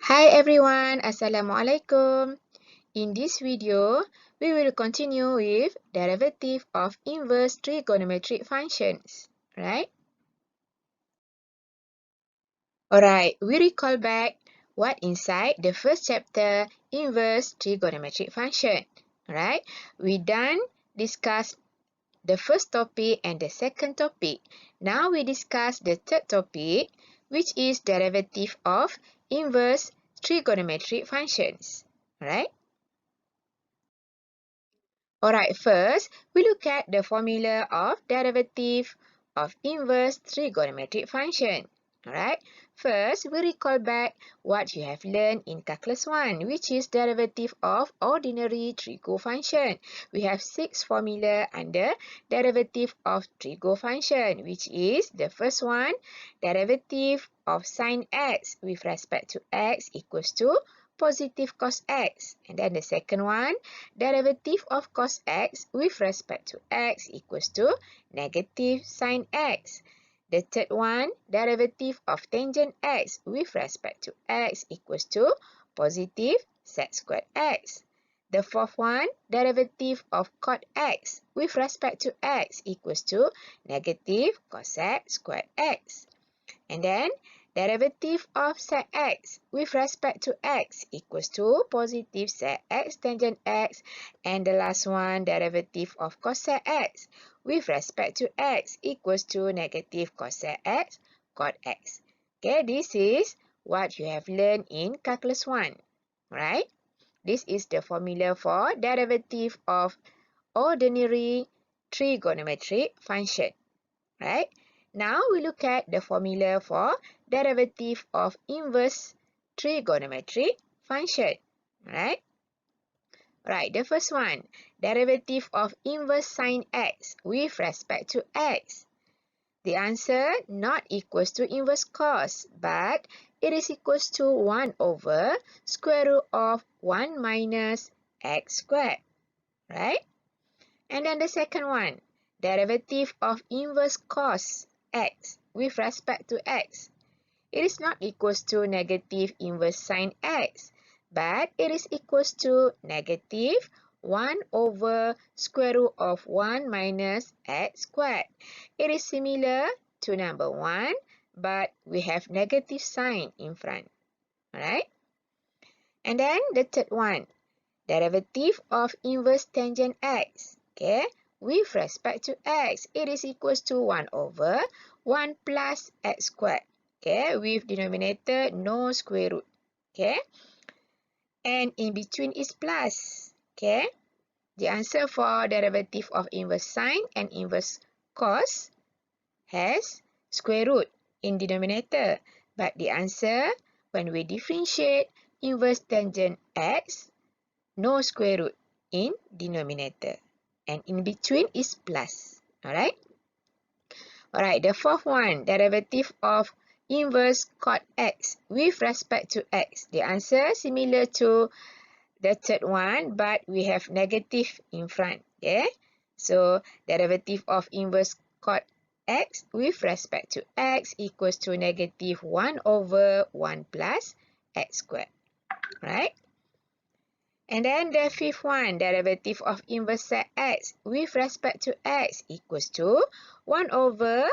Hi everyone, Assalamualaikum. In this video, we will continue with derivative of inverse trigonometric functions, right? Alright, we recall back what inside the first chapter, inverse trigonometric function, right? We done discuss the first topic and the second topic. Now we discuss the third topic, which is derivative of inverse trigonometric functions. Right? Alright, first we look at the formula of derivative of inverse trigonometric function. Alright, first we recall back what you have learned in calculus 1, which is derivative of ordinary trigo function. We have 6 formula under derivative of trigo function, which is the first one, derivative of sine x with respect to x equals to positive cos x. And then the second one, derivative of cos x with respect to x equals to negative sine x. The third one, derivative of tangent x with respect to x equals to positive sec squared x. The fourth one, derivative of cot x with respect to x equals to negative cosec squared x. And then derivative of sec x with respect to x equals to positive sec x tangent x. And the last one, derivative of cosec x with respect to x equals to negative cosec x cot x. Okay, this is what you have learned in calculus 1, right? This is the formula for derivative of ordinary trigonometric function, right? Now we look at the formula for derivative of inverse trigonometric function, right? Right, the first one, derivative of inverse sine x with respect to x. The answer not equals to inverse cos, but it is equals to 1 over square root of 1 minus x squared, right? And then the second one, derivative of inverse cos x with respect to x. It is not equals to negative inverse sine x, but it is equals to negative 1 over square root of 1 minus x squared. It is similar to number 1, but we have negative sign in front. Alright? And then the third one, derivative of inverse tangent x. Okay? With respect to x, it is equals to 1 over 1 plus x squared. Okay? With denominator no square root. Okay? And in between is plus. Okay? The answer for derivative of inverse sine and inverse cos has square root in denominator. But the answer, when we differentiate inverse tangent x, no square root in denominator. And in between is plus. Alright? Alright, the fourth one, derivative of inverse cot x with respect to x. The answer similar to the third one, but we have negative in front. Okay? So, derivative of inverse cot x with respect to x equals to negative 1 over 1 plus x squared. Right? And then the fifth one, derivative of inverse sec x with respect to x equals to 1 over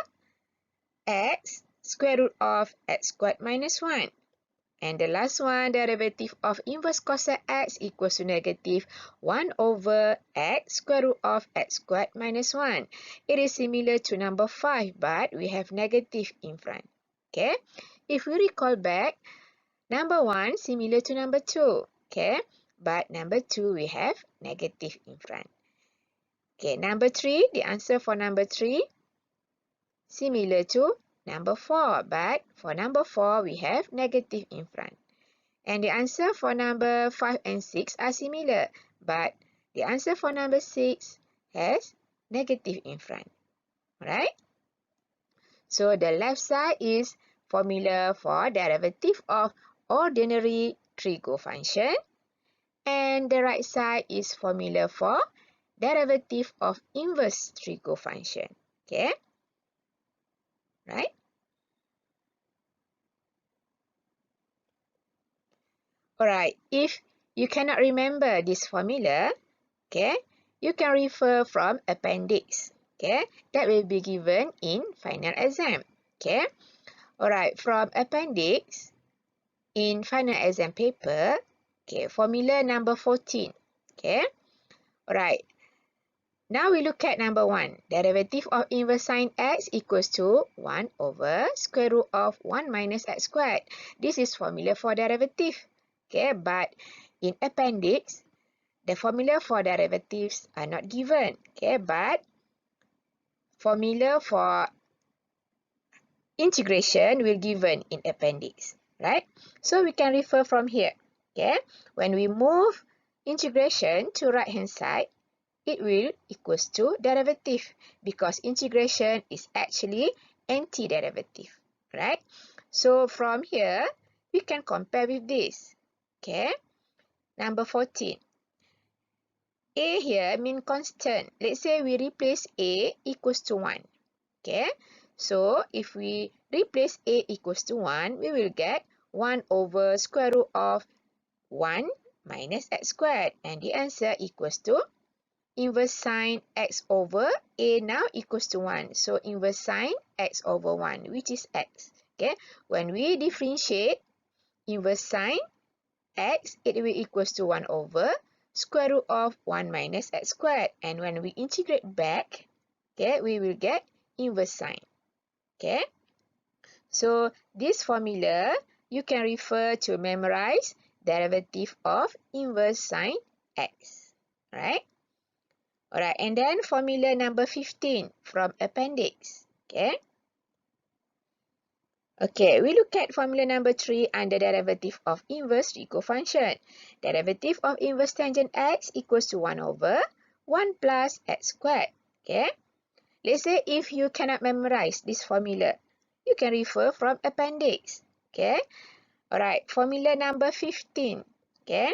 x square root of x squared minus 1. And the last one, derivative of inverse cosec x equals to negative 1 over x square root of x squared minus 1. It is similar to number 5, but we have negative in front. Okay? If we recall back, number 1 similar to number 2. Okay? But number 2, we have negative in front. Okay, number 3, the answer for number 3, similar to number 4. But for number 4, we have negative in front. And the answer for number 5 and 6 are similar. But the answer for number 6 has negative in front. Alright? So the left side is formula for derivative of ordinary trigo function. And the right side is formula for derivative of inverse trigo function. Okay? Right? Alright, if you cannot remember this formula, okay, you can refer from appendix, okay, that will be given in final exam, okay. Alright, from appendix in final exam paper, okay, formula number 14, okay. Alright, now we look at number 1. Derivative of inverse sine x equals to 1 over square root of 1 minus x squared. This is formula for derivative, okay, but in appendix, the formula for derivatives are not given, okay, but formula for integration will given in appendix, right? So we can refer from here, okay. When we move integration to right hand side, it will equals to derivative because integration is actually antiderivative, right? So from here, we can compare with this, okay. Number 14. A here mean constant. Let's say we replace A equals to 1. Okay. So if we replace A equals to 1, we will get 1 over square root of 1 minus x squared. And the answer equals to inverse sine x over A now equals to 1. So inverse sine x over 1, which is x. Okay. When we differentiate inverse sine x, it will equals to 1 over square root of 1 minus x squared. And when we integrate back, okay, we will get inverse sine. Okay. So this formula, you can refer to memorize derivative of inverse sine x. Right? Alright, and then formula number 15 from appendix. Okay. Okay, we look at formula number 3 under derivative of inverse Rico function. Derivative of inverse tangent x equals to 1 over 1 plus x squared. Okay. Let's say if you cannot memorize this formula, you can refer from appendix. Okay. Alright, formula number 15. Okay.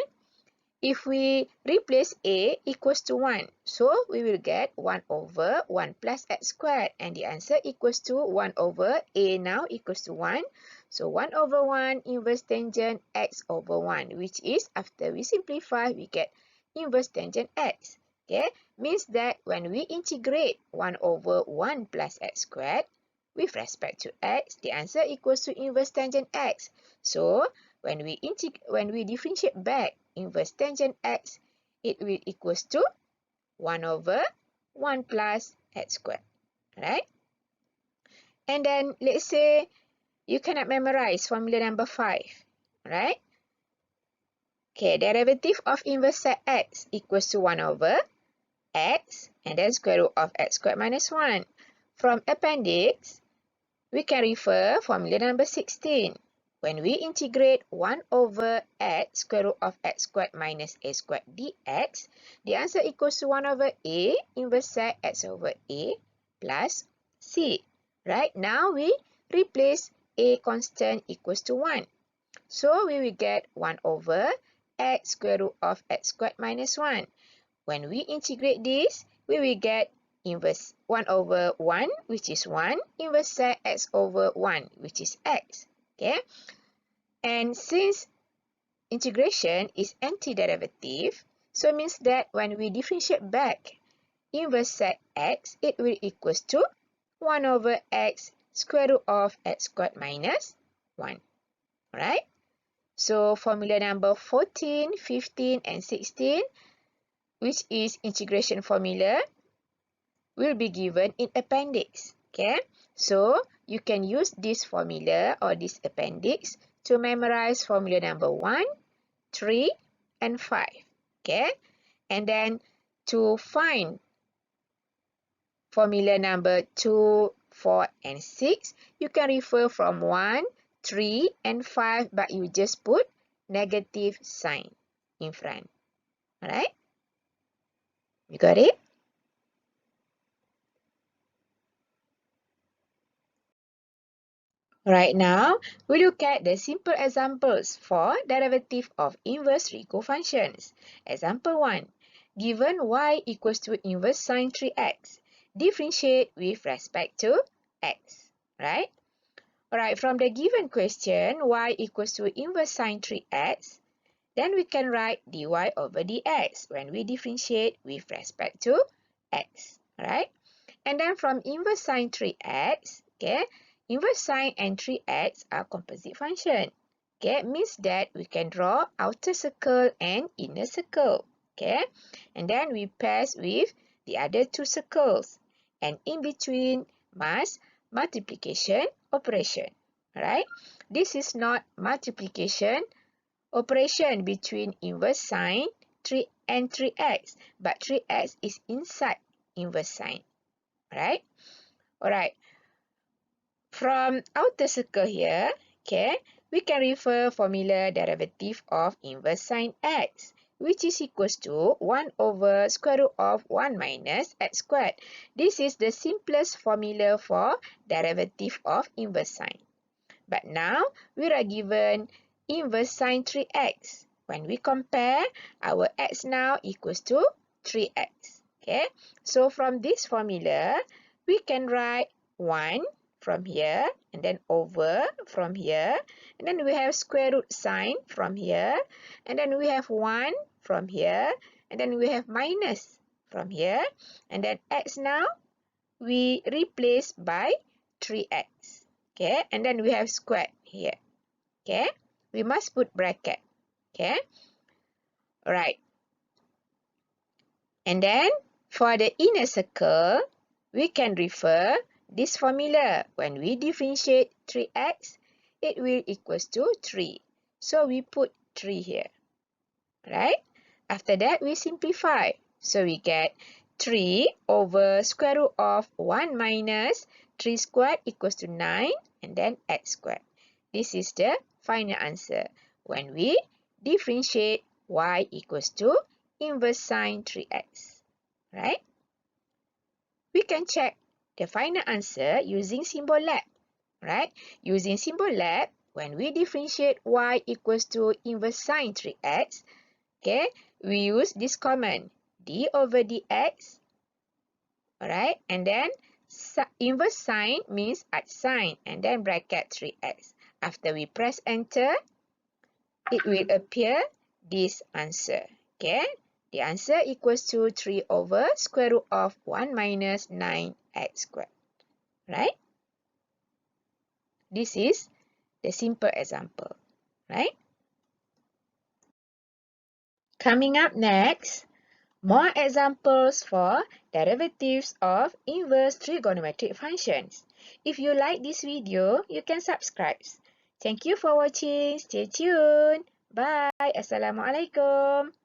If we replace A equals to 1, so we will get 1 over 1 plus x squared. And the answer equals to 1 over A now equals to 1. So 1 over 1 inverse tangent x over 1, which is after we simplify, we get inverse tangent x. Okay, means that when we integrate 1 over 1 plus x squared with respect to x, the answer equals to inverse tangent x. So when we differentiate back inverse tangent x, it will equals to 1 over 1 plus x squared, right? And then let's say you cannot memorize formula number 5, right? Okay, derivative of inverse sec x equals to 1 over x and then square root of x squared minus 1. From appendix, we can refer formula number 16. When we integrate 1 over x square root of x squared minus a squared dx, the answer equals to 1 over a inverse sec x over a plus c. Right? Now we replace a constant equals to 1. So we will get 1 over x square root of x squared minus 1. When we integrate this, we will get inverse 1 over 1, which is 1, inverse sec x over 1, which is x. Okay, and since integration is antiderivative, so it means that when we differentiate back inverse sec x, it will equals to 1 over x square root of x squared minus 1. Alright, so formula number 14, 15, and 16, which is integration formula, will be given in appendix. Okay, so you can use this formula or this appendix to memorize formula number 1, 3, and 5. Okay, and then to find formula number 2, 4, and 6, you can refer from 1, 3, and 5, but you just put negative sign in front. Alright, you got it? Right now, we look at the simple examples for derivative of inverse Rico functions. Example 1. Given y equals to inverse sine 3x, differentiate with respect to x. Right? Alright, from the given question, y equals to inverse sine 3x, Then we can write dy over dx when we differentiate with respect to x. Alright? And then from inverse sine 3x, okay, inverse sine and 3x are composite function. Okay, means that we can draw outer circle and inner circle. Okay, and then we pass with the other two circles. And in between must multiplication operation. Alright, this is not multiplication operation between inverse sine 3 and 3x, but 3x is inside inverse sine. Alright? Alright. From outer circle here, okay, we can refer formula derivative of inverse sine x, which is equals to 1 over square root of 1 minus x squared. This is the simplest formula for derivative of inverse sine. But now, we are given inverse sine 3x. When we compare, our x now equals to 3x. Okay, so from this formula, we can write 1 from here, and then over from here, and then we have square root sign from here, and then we have 1 from here, and then we have minus from here, and then x now, we replace by 3x. Okay, and then we have squared here. Okay, we must put bracket. Okay, alright. And then for the inner circle, we can refer this formula. When we differentiate 3x, it will equals to 3. So we put 3 here. Right? After that, we simplify. So we get 3 over square root of 1 minus 3 squared equals to 9, and then x squared. This is the final answer when we differentiate y equals to inverse sine 3x. Right? We can check the final answer using symbol lab. Right? Using symbol lab, when we differentiate y equals to inverse sine 3x, okay, we use this common, d over dx. Alright, and then inverse sine means add sign, and then bracket 3x. After we press enter, it will appear this answer. Okay, the answer equals to 3 over square root of 1 minus 9x squared. Right? This is the simple example. Right? Coming up next, more examples for derivatives of inverse trigonometric functions. If you like this video, you can subscribe. Thank you for watching. Stay tuned. Bye. Assalamualaikum.